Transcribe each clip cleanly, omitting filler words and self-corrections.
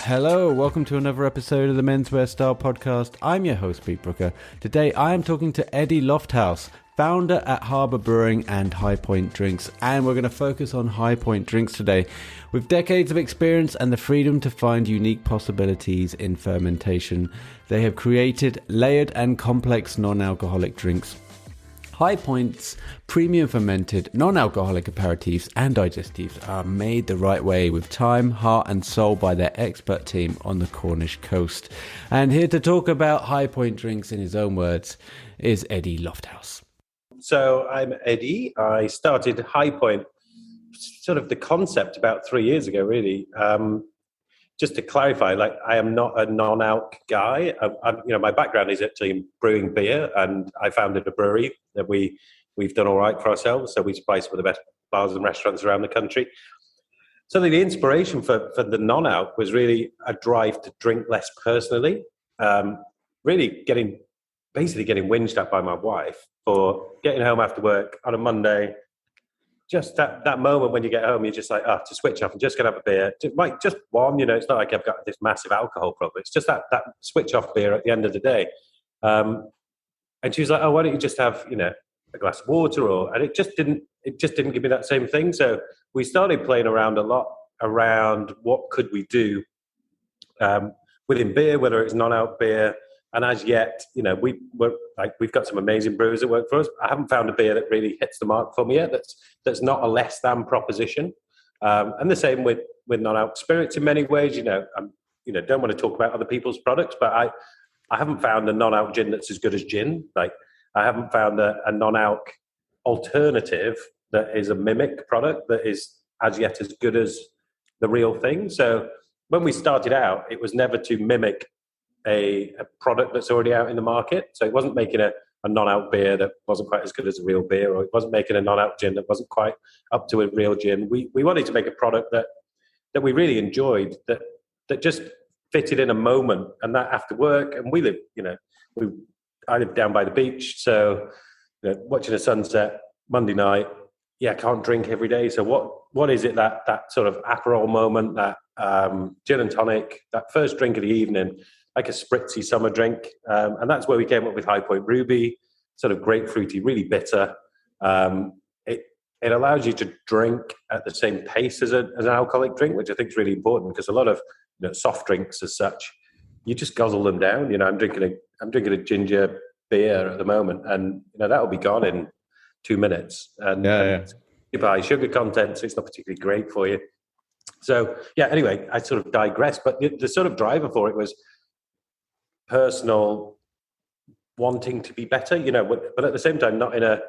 Hello, welcome to another episode of the Menswear Style Podcast. I'm your host, Pete Brooker. Today I am talking to Eddie Lofthouse, founder at Harbour Brewing and High Point Drinks, and we're going to focus on High Point Drinks today. With decades of experience and the freedom to find unique possibilities in fermentation, they have created layered and complex non-alcoholic drinks. High Point's premium fermented, non-alcoholic aperitifs and digestives are made the right way with time, heart and soul by their expert team on the Cornish coast. And here to talk about High Point Drinks in his own words is Eddie Lofthouse. So I'm Eddie. I started High Point, sort of the concept about 3 years ago, really. Just to clarify, I am not a non-alc guy. My background is actually brewing beer, and I founded a brewery that we've done all right for ourselves. So we supply some of the best bars and restaurants around the country. So the inspiration for the non-alc was really a drive to drink less personally. Really getting whinged at by my wife for getting home after work on a Monday. Just that moment when you get home, you're just like, to switch off and just gonna have a beer. Just one, it's not like I've got this massive alcohol problem. It's just that switch off beer at the end of the day. And she was like, why don't you just have, a glass of water and it just didn't give me that same thing. So we started playing around a lot around what could we do within beer, whether it's non-alc beer. And as yet, we've got some amazing brewers that work for us. I haven't found a beer that really hits the mark for me yet. That's not a less than proposition. And the same with non-alc spirits in many ways. Don't want to talk about other people's products, but I haven't found a non-alc gin that's as good as gin. I haven't found a non-alc alternative that is a mimic product that is as yet as good as the real thing. So when we started out, it was never to mimic a product that's already out in the market. So it wasn't making a non-alc beer that wasn't quite as good as a real beer, or it wasn't making a non-alc gin that wasn't quite up to a real gin. We wanted to make a product that we really enjoyed, that just fitted in a moment, and that after work. And we live, I live down by the beach, so watching a sunset Monday night. I can't drink every day. So what is it that sort of Aperol moment, that gin and tonic, that first drink of the evening, like a spritzy summer drink. And that's where we came up with High Point Ruby, sort of grapefruity, really bitter. It allows you to drink at the same pace as an alcoholic drink, which I think is really important, because a lot of soft drinks as such, you just guzzle them down. I'm drinking a ginger beer at the moment, and that'll be gone in 2 minutes. And super high sugar content, so it's not particularly great for you. So anyway, I sort of digress, but the sort of driver for it was personal wanting to be better, but at the same time, not in a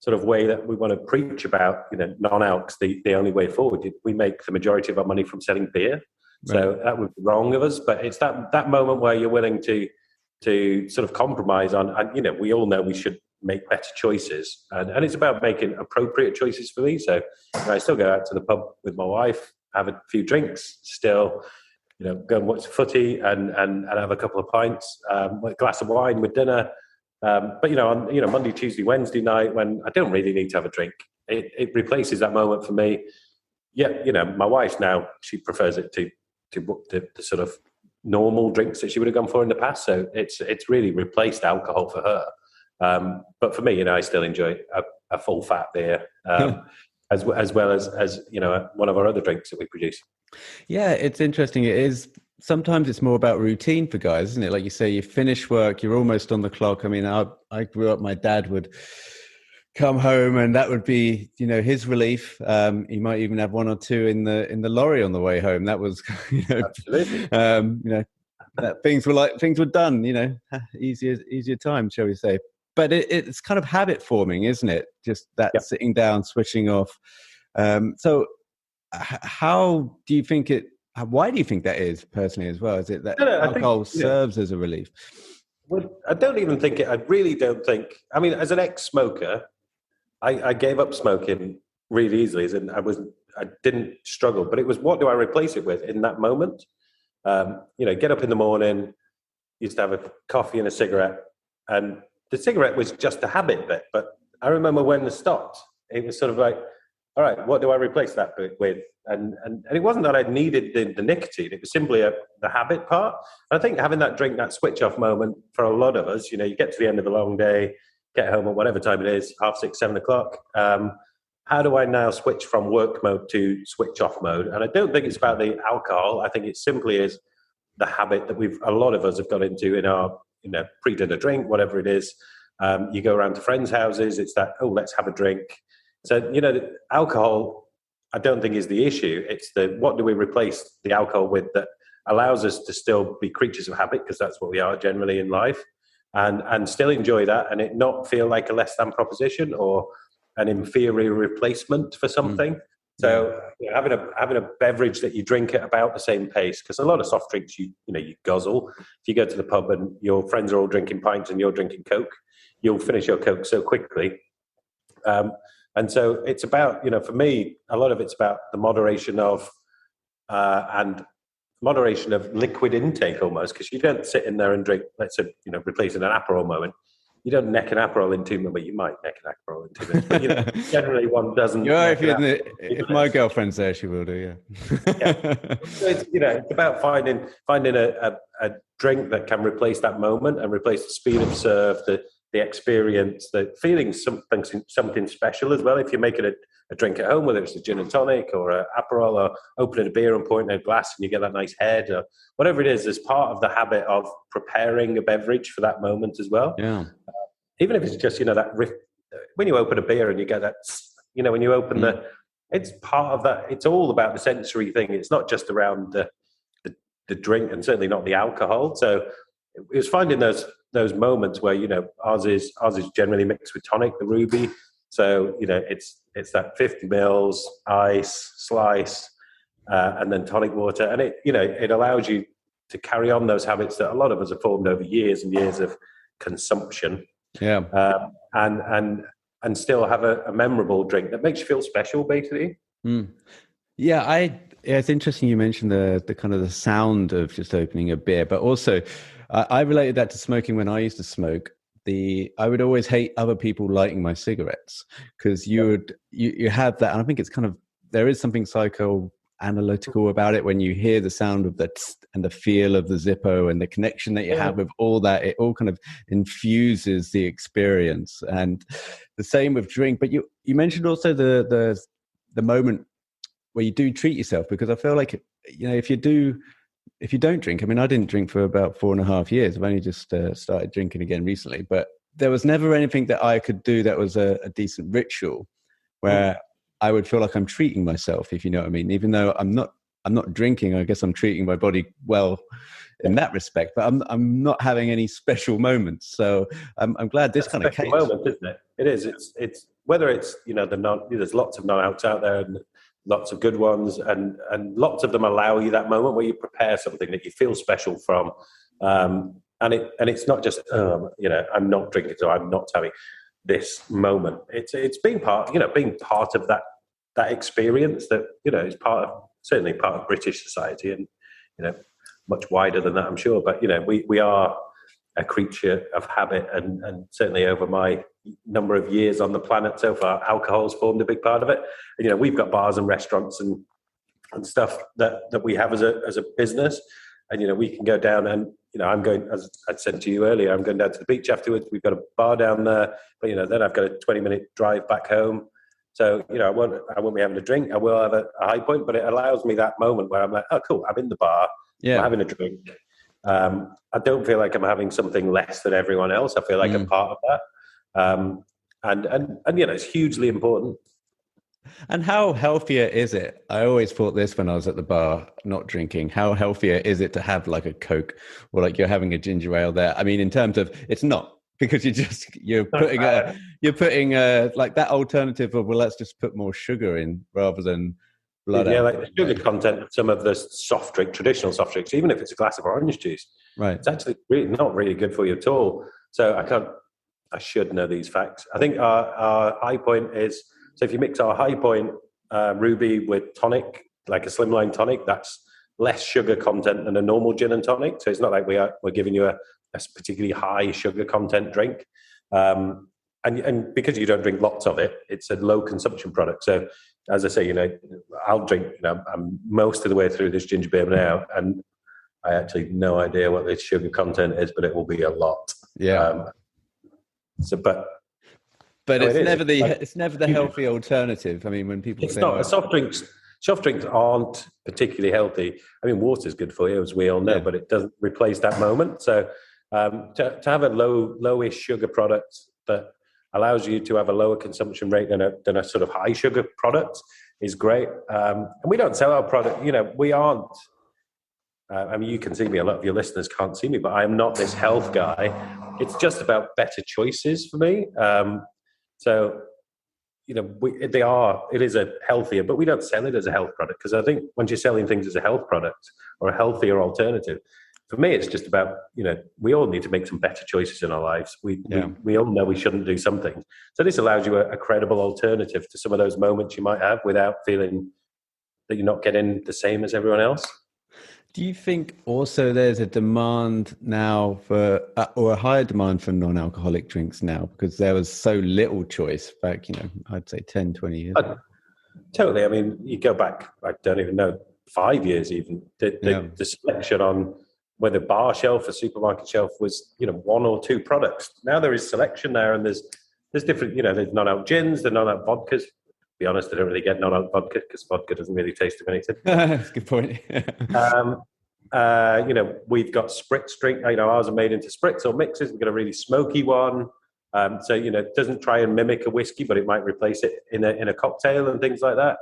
sort of way that we want to preach about, non-alcs, the only way forward. We make the majority of our money from selling beer. So right. That would be wrong of us, but it's that moment where you're willing to sort of compromise on, and we all know we should make better choices, and it's about making appropriate choices for me. So I still go out to the pub with my wife, have a few drinks, still go and watch the footy and have a couple of pints, a glass of wine with dinner. But on Monday, Tuesday, Wednesday night, when I don't really need to have a drink, it replaces that moment for me. My wife now, she prefers it to the sort of normal drinks that she would have gone for in the past. So it's really replaced alcohol for her. But for me, I still enjoy a full fat beer, as well as one of our other drinks that we produce. Yeah, it's interesting. It is. Sometimes it's more about routine for guys, isn't it? Like you say, you finish work, you're almost on the clock. I mean, I grew up, my dad would come home and that would be, his relief. He might even have one or two in the lorry on the way home. That was, Absolutely. That things were done, easier time, shall we say. But it's kind of habit forming, isn't it? Just that sitting down, switching off. So how do you think why do you think that is personally as well? Is it that alcohol serves as a relief? Well, I really don't think, as an ex-smoker, I gave up smoking really easily, and I didn't struggle, but it was, what do I replace it with in that moment? Get up in the morning, used to have a coffee and a cigarette, and the cigarette was just a habit bit, but I remember when it stopped, it was sort of like, all right, what do I replace that with? And it wasn't that I needed the nicotine. It was simply the habit part. And I think having that drink, that switch off moment for a lot of us, you get to the end of a long day, get home at whatever time it is, 6:30, 7 o'clock. How do I now switch from work mode to switch off mode? And I don't think it's about the alcohol. I think it simply is the habit that a lot of us have got into in our, pre-dinner drink, whatever it is. You go around to friends' houses, it's that, oh, let's have a drink. So, alcohol, I don't think is the issue. It's what do we replace the alcohol with that allows us to still be creatures of habit, because that's what we are generally in life, and still enjoy that and it not feel like a less than proposition or an inferior replacement for something. So having a beverage that you drink at about the same pace, because a lot of soft drinks you guzzle. If you go to the pub and your friends are all drinking pints and you're drinking Coke, you'll finish your Coke so quickly. And so it's about, for me, a lot of it's about the moderation of liquid intake almost, because you don't sit in there and drink, let's say, replacing an Aperol moment. You don't neck an Aperol in 2 minutes. Well, you might neck an Aperol in 2 minutes, but generally one doesn't. Yeah, if my girlfriend's there, she will do. Yeah. So it's about finding a drink that can replace that moment and replace the speed of serve, the experience, the feeling something special as well. If you're making a drink at home, whether it's a gin and tonic or an Aperol, or opening a beer and pouring in a glass and you get that nice head, or whatever it is, as part of the habit of preparing a beverage for that moment as well. Yeah. Even if it's just, that riff, when you open a beer and you get that, when you open it's part of that. It's all about the sensory thing. It's not just around the drink, and certainly not the alcohol. So it was finding those moments where, ours is generally mixed with tonic, the Ruby. So, it's that 50 mils, ice, slice, and then tonic water. And it allows you to carry on those habits that a lot of us have formed over years and years of consumption. Yeah. And still have a memorable drink that makes you feel special, basically. Yeah, it's interesting you mentioned the kind of the sound of just opening a beer, but also I related that to smoking when I used to smoke. I would always hate other people lighting my cigarettes, because you have that, and I think it's kind of, there is something psychoanalytical about it when you hear the sound of the and the feel of the Zippo and the connection that you have with all that. It all kind of infuses the experience, and the same with drink. But you mentioned also the moment where you do treat yourself, because I feel like, if you don't drink, I mean, I didn't drink for about 4.5 years. I've only just started drinking again recently, but there was never anything that I could do that was a decent ritual where I would feel like I'm treating myself, if you know what I mean. Even though I'm not drinking, I guess I'm treating my body well in that respect, but I'm not having any special moments. So I'm glad this kind of came. Moment, isn't it? It is. It's whether it's, there's lots of non-outs out there, and lots of good ones, and lots of them allow you that moment where you prepare something that you feel special from, and it's not just I'm not drinking, so I'm not having this moment. It's being part of that experience that is certainly part of British society, and much wider than that, I'm sure. But we are a creature of habit, and certainly over my number of years on the planet so far, alcohol's formed a big part of it. We've got bars and restaurants and stuff that we have as a business, and we can go down, and I'm going, as I'd said to you earlier, I'm going down to the beach afterwards. We've got a bar down there, but then I've got a 20-minute drive back home. So I won't be having a drink. I will have a high point, but it allows me that moment where I'm like, oh cool, I'm in the bar, I'm having a drink. I don't feel like I'm having something less than everyone else. I feel like I'm part of that. And it's hugely important. And how healthier is it? I always thought this when I was at the bar, not drinking. How healthier is it to have like a Coke, or like you're having a ginger ale there? I mean, in terms of, it's not, because you're putting like that alternative of, well, let's just put more sugar in rather than blood. Yeah, like the sugar content of some of the traditional soft drinks, even if it's a glass of orange juice, right? It's actually not really good for you at all. So I should know these facts. I think our high point is, so if you mix our high point Ruby with tonic, like a slimline tonic, that's less sugar content than a normal gin and tonic. So it's not like we're giving you a particularly high sugar content drink. And because you don't drink lots of it, it's a low consumption product. So if as I say, I'll drink. I'm most of the way through this ginger beer now, and I actually have no idea what the sugar content is, but it will be a lot. Yeah. But it is. it's never the healthy alternative. I mean, when people It's say, not. Soft drinks aren't particularly healthy. I mean, water's good for you, as we all know, but it doesn't replace that moment. So to have a lowish sugar product that allows you to have a lower consumption rate than a sort of high sugar product is great. And we don't sell our product. We aren't. I mean, you can see me. A lot of your listeners can't see me, but I am not this health guy. It's just about better choices for me. It is a healthier, but we don't sell it as a health product, because I think once you're selling things as a health product or a healthier alternative, for me, it's just about, we all need to make some better choices in our lives. We all know we shouldn't do something. So this allows you a credible alternative to some of those moments you might have without feeling that you're not getting the same as everyone else. Do you think also there's a demand now for, or a higher demand for non-alcoholic drinks now, because there was so little choice back, I'd say 10, 20 years ago? Totally. I mean, you go back, I don't even know, 5 years even. The selection on whether bar shelf or supermarket shelf was, one or two products. Now there is selection there, and there's different, there's non-alc gins, the non-alc vodkas. To be honest, I don't really get non-alc vodka, because vodka doesn't really taste of anything. That's a good point. We've got spritz drink. Ours are made into spritz or mixes. We've got a really smoky one. It doesn't try and mimic a whiskey, but it might replace it in a cocktail and things like that.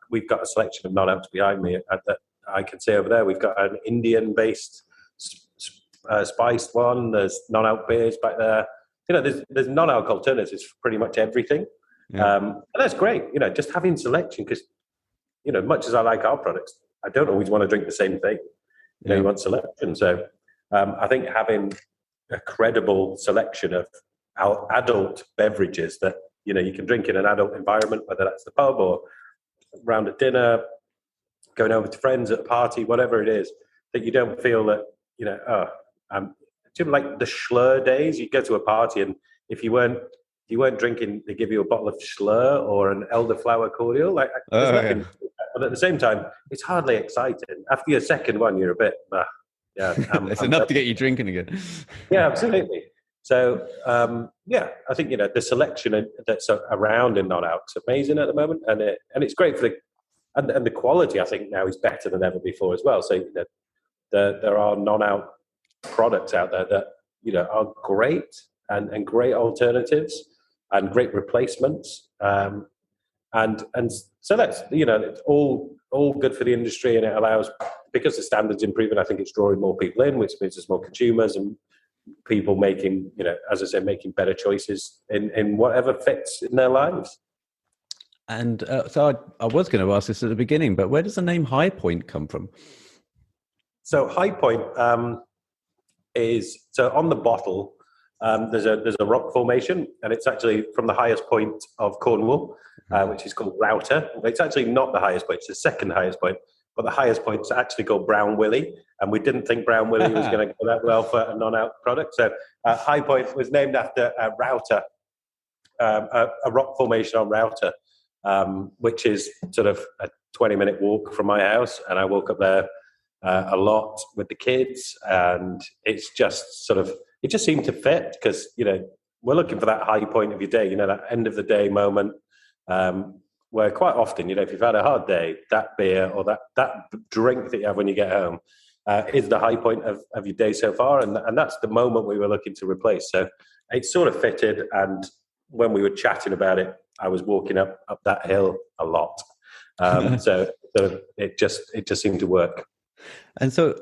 We've got a selection of non-alcs behind me that I can see over there. We've got an Indian-based spiced one. There's non-alc beers back there. There's non-alc alternatives for pretty much everything. Yeah. And that's great. Just having selection, because much as I like our products, I don't always want to drink the same thing. You want selection. So I think having a credible selection of adult beverages that you can drink in an adult environment, whether that's the pub or around a dinner, going over to friends at a party, whatever it is, that you don't feel that like the Schlur days. You go to a party, and if you weren't drinking, they give you a bottle of Schlur or an elderflower cordial. There's nothing. But at the same time, it's hardly exciting. After your second one, you're a bit, it's enough to get you drinking again. Yeah, absolutely. So, I think, the selection that's around in non-alc is amazing at the moment. And it's great for the quality, I think, now is better than ever before as well. So, there are non-alc products out there that, are great and great alternatives and great replacements. And so that's, it's all good for the industry, and it allows, because the standards improving, I think it's drawing more people in, which means there's more consumers and people making, as I said, making better choices in whatever fits in their lives. And so I was going to ask this at the beginning, but where does the name High Point come from? So High Point is on the bottle. There's a rock formation, and it's actually from the highest point of Cornwall, which is called Router. It's actually not the highest point; it's the second highest point. But the highest point is actually called Brown Willie, and we didn't think Brown Willie was going to go that well for a non-alc product. So High Point was named after Router, a rock formation on Router, which is sort of a 20-minute walk from my house, and I walk up there a lot with the kids, and it's just it just seemed to fit, because we're looking for that high point of your day, that end of the day moment, where quite often, if you've had a hard day, that beer or that drink that you have when you get home is the high point of your day so far, and that's the moment we were looking to replace. So it sort of fitted, and when we were chatting about it, I was walking up that hill a lot, so it just seemed to work. And so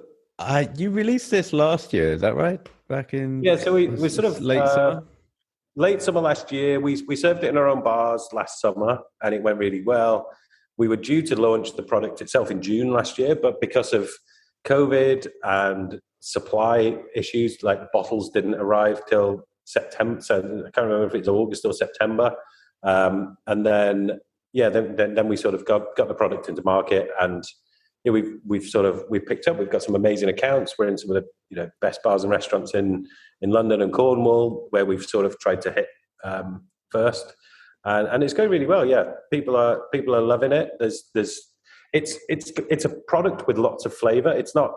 you released this last year, is that right? Back in so we sort of late summer last year. We served it in our own bars last summer, and it went really well. We were due to launch the product itself in June last year, but because of COVID and supply issues, like bottles didn't arrive till September. So I can't remember if it's August or September. And then we sort of got the product into market, and we've picked up. We've got some amazing accounts. We're in some of the best bars and restaurants in London and Cornwall, where we've sort of tried to hit first. and it's going really well. Yeah, people are loving it. It's a product with lots of flavor. It's not,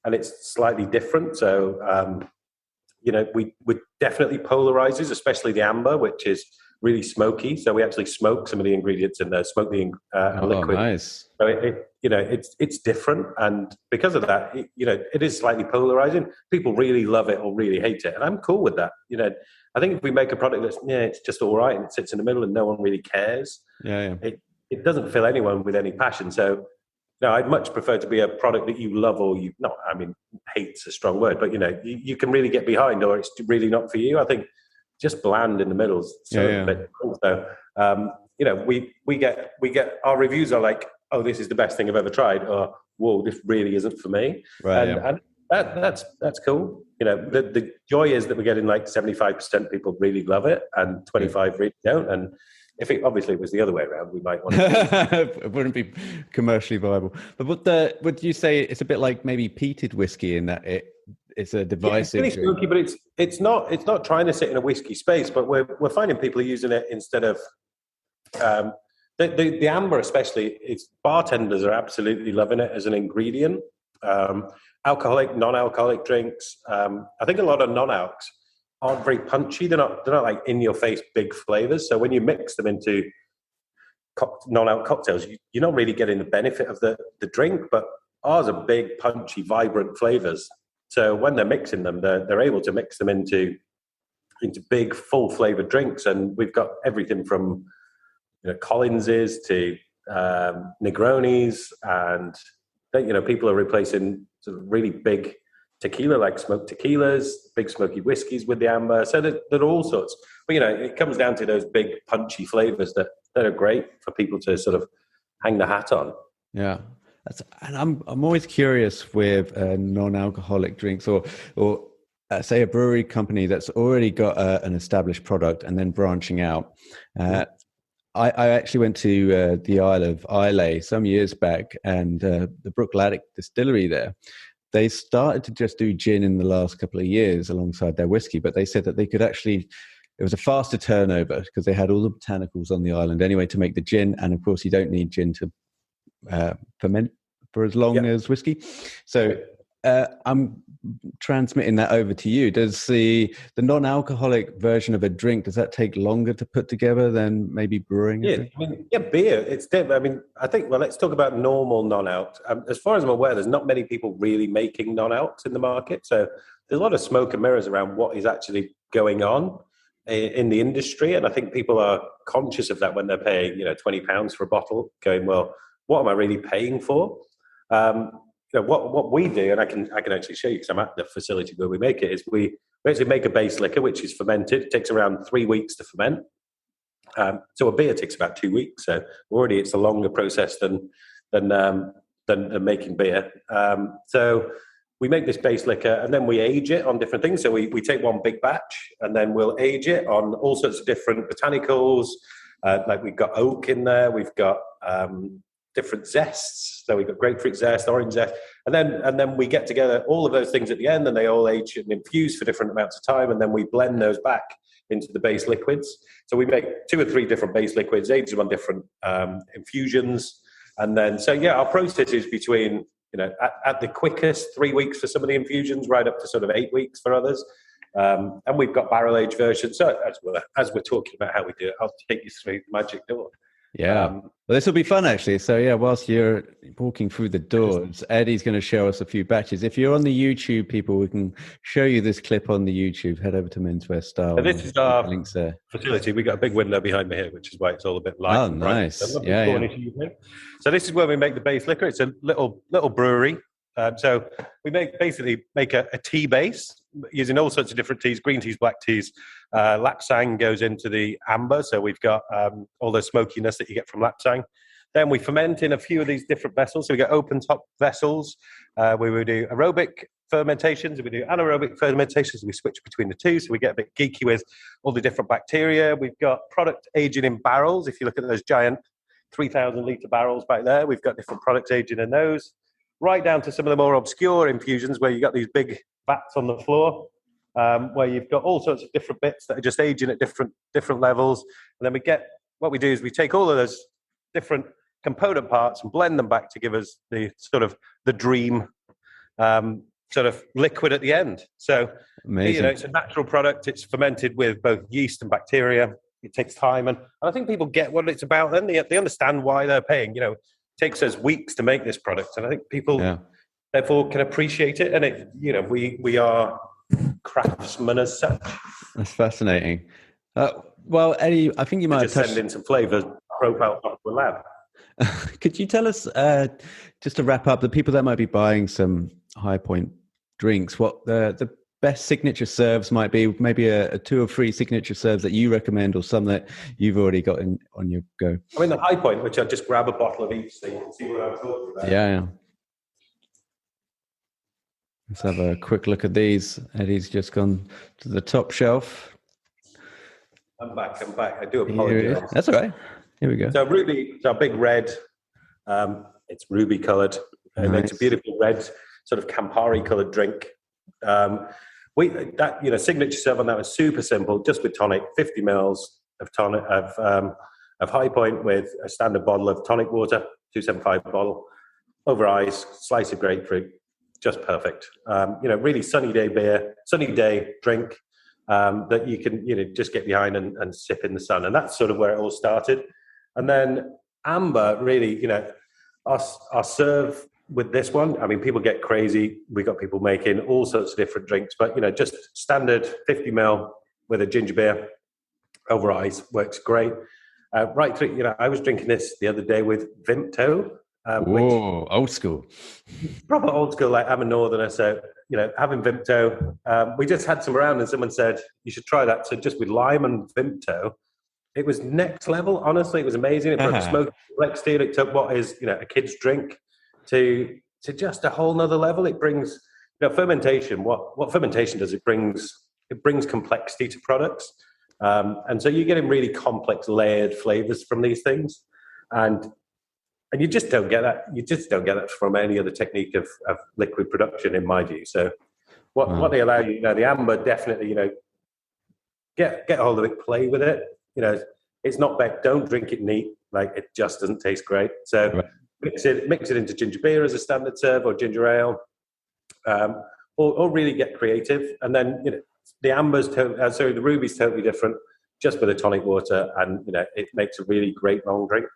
and it's slightly different. So we definitely polarizes, especially the amber, which is really smoky. So we actually smoke some of the ingredients in there, smoke the liquid. Nice. So it's different, and because of that, it is slightly polarizing. People really love it or really hate it, and I'm cool with that. I think if we make a product that's it's just all right and it sits in the middle and no one really cares, it doesn't fill anyone with any passion. So no, I'd much prefer to be a product that you love or you not. I mean, hate's a strong word, but you can really get behind, or it's really not for you. I think just bland in the middle is a bit cool. So we get our reviews are like, oh, this is the best thing I've ever tried, or whoa, this really isn't for me. Right, and that's cool. The joy is that we're getting like 75% people really love it and 25 really don't. And if it obviously was the other way around, we might want to. It wouldn't be commercially viable. But would you say it's a bit like maybe peated whiskey in that it's a divisive? It's really smoky, but it's not trying to sit in a whiskey space. But we're finding people are using it instead of the amber, especially. It's bartenders are absolutely loving it as an ingredient. Alcoholic, non-alcoholic drinks. I think a lot of non-alcs aren't very punchy. They're not like in your face big flavors. So when you mix them into non-alc cocktails, you're not really getting the benefit of the drink. But ours are big, punchy, vibrant flavors. So when they're mixing them, they're able to mix them into big, full flavored drinks. And we've got everything from Collinses to Negronis, and people are replacing sort of really big tequila, like smoked tequilas, big smoky whiskeys with the amber. So there are all sorts. But it comes down to those big punchy flavors that are great for people to sort of hang the hat on. Yeah. And I'm always curious with non-alcoholic drinks or say a brewery company that's already got an established product and then branching out. I actually went to the Isle of Islay some years back, and the Brookladdick distillery there, they started to just do gin in the last couple of years alongside their whiskey, but they said that they could actually, it was a faster turnover because they had all the botanicals on the island anyway to make the gin. And of course, you don't need gin to ferment for as long as whiskey. So I'm transmitting that over to you. Does the non-alcoholic version of a drink, does that take longer to put together than maybe brewing? Beer. It's different. I mean, I think, let's talk about normal non-alc. As far as I'm aware, there's not many people really making non-alcs in the market. So there's a lot of smoke and mirrors around what is actually going on in the industry. And I think people are conscious of that when they're paying, £20 for a bottle, going, well, what am I really paying for? What we do, and I can actually show you because I'm at the facility where we make it, is we actually make a base liquor which is fermented. It takes around 3 weeks to ferment. So a beer takes about 2 weeks. So already it's a longer process than making beer. So we make this base liquor and then we age it on different things. So we take one big batch and then we'll age it on all sorts of different botanicals. Like we've got oak in there, we've got different zests. So we've got grapefruit zest, orange zest, and then we get together all of those things at the end, and they all age and infuse for different amounts of time, and then we blend those back into the base liquids. So we make 2 or 3 different base liquids, age them on different infusions, and then our process is between at the quickest 3 weeks for some of the infusions, right up to sort of 8 weeks for others. And we've got barrel aged versions. So as we're talking about how we do it, I'll take you through the magic door. Well, this will be fun actually. So whilst you're walking through the doors, Eddie's going to show us a few batches. If you're on the YouTube, people, we can show you this clip on the YouTube. Head over to Menswear Style. And this is our links there. Facility. We got a big window behind me here, which is why it's all a bit light. Oh, nice. So this is where we make the base liquor. It's a little brewery. So we basically make a tea base using all sorts of different teas, green teas, black teas. Lapsang goes into the amber, so we've got all the smokiness that you get from Lapsang. Then we ferment in a few of these different vessels. So we got open top vessels. We will do aerobic fermentations. We do anaerobic fermentations. We switch between the two, so we get a bit geeky with all the different bacteria. We've got product aging in barrels. If you look at those giant 3,000-litre barrels back there, we've got different products aging in those. Right down to some of the more obscure infusions where you got these big vats on the floor. where you've got all sorts of different bits that are just aging at different levels. And then what we do is we take all of those different component parts and blend them back to give us the sort of the dream sort of liquid at the end. So, amazing. It's a natural product. It's fermented with both yeast and bacteria. It takes time. And I think people get what it's about then. They understand why they're paying. It takes us weeks to make this product. And I think people therefore can appreciate it. And we are craftsmen as such. That's fascinating. Well, Eddie, I think you might send in some flavors profile off the lab. Could you tell us, just to wrap up, the people that might be buying some High Point drinks, what the best signature serves might be? Maybe a 2 or 3 signature serves that you recommend, or some that you've already got on your go. I mean, the High Point, which I'll just grab a bottle of each so you can see what I'm talking about. Yeah. Let's have a quick look at these. Eddie's just gone to the top shelf. I'm back. I do apologize. That's all right. Here we go. So Ruby, it's our big red. It's ruby coloured. And it's a beautiful red, sort of Campari coloured drink. Signature serve on that was super simple, just with tonic, 50 mils of tonic of High Point with a standard bottle of tonic water, 275 bottle, over ice, slice of grapefruit, just perfect. Really sunny day drink that you can just get behind and sip in the sun, and that's sort of where it all started. And then amber, really, our serve with this one, I mean, people get crazy. We got people making all sorts of different drinks, but just standard 50 ml with a ginger beer over ice works great. Right through, I was drinking this the other day with Vimto. Whoa, old school. Proper old school. Like, I'm a northerner, so having Vimto. We just had some around, and someone said you should try that. So just with lime and Vimto. It was next level. Honestly, it was amazing. It brought smoke complexity, and it took what is a kid's drink to just a whole nother level. It brings fermentation. What fermentation does? It brings complexity to products, and so you're getting really complex, layered flavors from these things, and you just don't get that. You just don't get that from any other technique of liquid production, in my view. So what they allow you, the amber definitely, get a hold of it, play with it. It's not bad. Don't drink it neat. Like, it just doesn't taste great. So mix it into ginger beer as a standard serve, or ginger ale, or really get creative. And then the ruby's totally different, just with a tonic water, and it makes a really great long drink.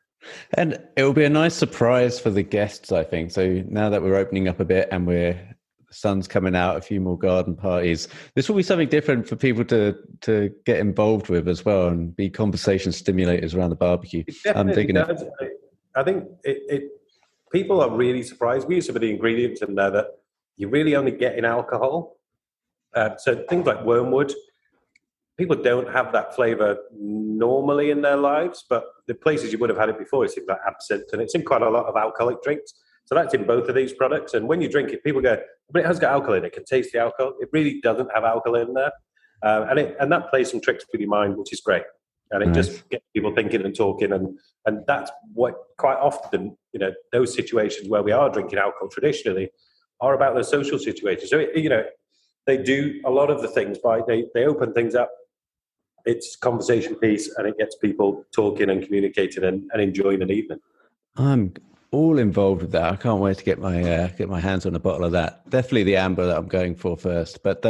And it will be a nice surprise for the guests, I think. So now that we're opening up a bit and the sun's coming out, a few more garden parties, this will be something different for people to get involved with as well, and be conversation stimulators around the barbecue. I'm digging it. I think people are really surprised. We use some of the ingredients in there that you really only get in alcohol. So things like wormwood, people don't have that flavour normally in their lives, but the places you would have had it before is things like absinthe, and it's in quite a lot of alcoholic drinks. So that's in both of these products. And when you drink it, people go, but it has got alcohol in it. It can taste the alcohol. It really doesn't have alcohol in there. And that plays some tricks with your mind, which is great. And it just gets people thinking and talking. And that's what quite often, those situations where we are drinking alcohol traditionally are about those social situations. So, they do a lot of the things they open things up. It's conversation piece, and it gets people talking and communicating and enjoying an evening. I'm all involved with that. I can't wait to get my hands on a bottle of that. Definitely the amber that I'm going for first. But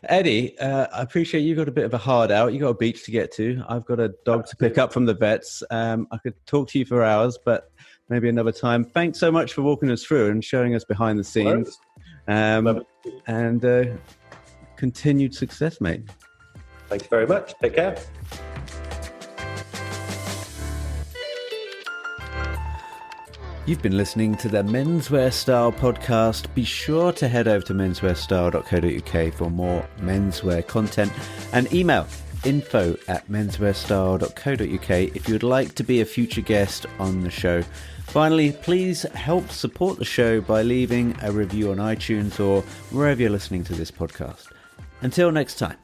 Eddie, I appreciate you got a bit of a hard out. You got a beach to get to. I've got a dog to pick up from the vets. I could talk to you for hours, but maybe another time. Thanks so much for walking us through and showing us behind the scenes. And continued success, mate. Thank you very much. Take care. You've been listening to the Menswear Style podcast. Be sure to head over to menswearstyle.co.uk for more menswear content, and email info@menswearstyle.co.uk if you would like to be a future guest on the show. Finally, please help support the show by leaving a review on iTunes or wherever you're listening to this podcast. Until next time.